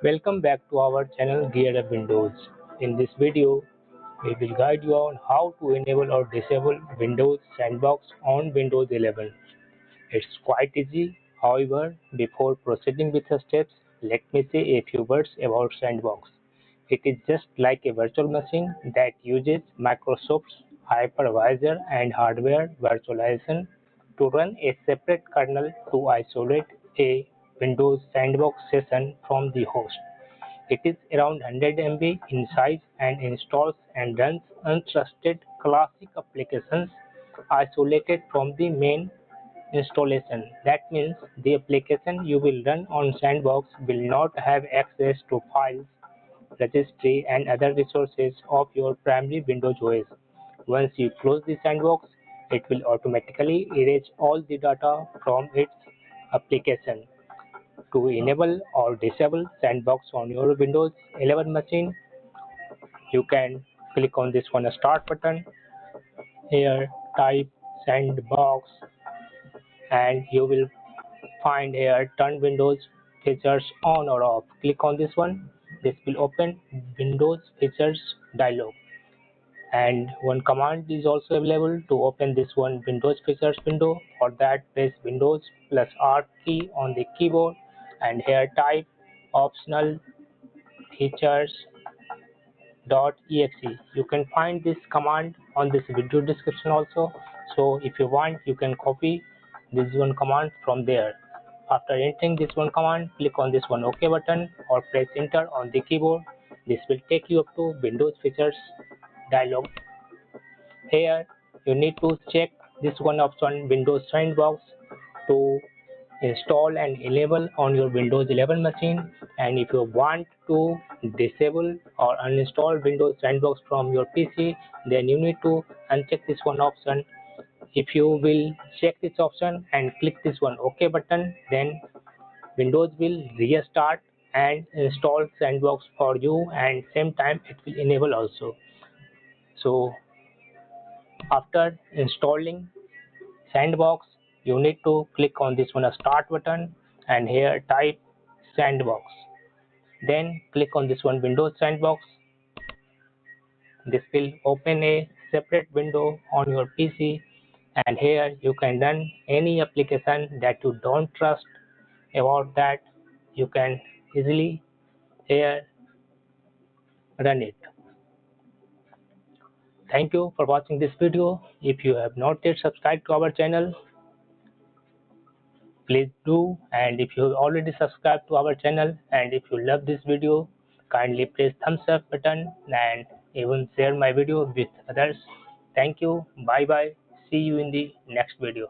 Welcome back to our channel GearUpWindows. In this video, we will guide you on how to enable or disable Windows Sandbox on Windows 11. It's quite easy. However, before proceeding with the steps, let me say a few words about Sandbox. It is just like a virtual machine that uses Microsoft's hypervisor and hardware virtualization to run a separate kernel to isolate a Windows Sandbox session from the host. It is around 100 MB in size and installs and runs untrusted classic applications isolated from the main installation. That means the application you will run on Sandbox will not have access to files, registry and other resources of your primary Windows OS. Once you close the Sandbox, it will automatically erase all the data from its application. To enable or disable Sandbox on your Windows 11 machine, you can click on this one start button. Here type Sandbox and you will find here turn Windows features on or off. Click on this one. This will open Windows features dialog, and one command is also available to open this one Windows features window. For that, press Windows plus R key on the keyboard and here type optional features.exe. You can find this command on this video description also. So if you want, you can copy this one command from there. After entering this one command, click on this one OK button or press enter on the keyboard. This will take you up to Windows features dialog. Here you need to check this one option Windows Sandbox to install and enable on your Windows 11 machine, and if you want to disable or uninstall Windows Sandbox from your PC, then you need to uncheck this one option. If you will check this option and click this one OK button, then Windows will restart and install Sandbox for you, and same time it will enable also. So after installing Sandbox, you need to click on this one start button and here type Sandbox. Then click on this one Windows Sandbox. This will open a separate window on your PC, and here you can run any application that you don't trust. About that, you can easily here run it. Thank you for watching this video. If you have not yet subscribed to our channel, please do, and if you already subscribed to our channel and if you love this video, kindly press thumbs up button and even share my video with others. Thank you. Bye bye. See you in the next video.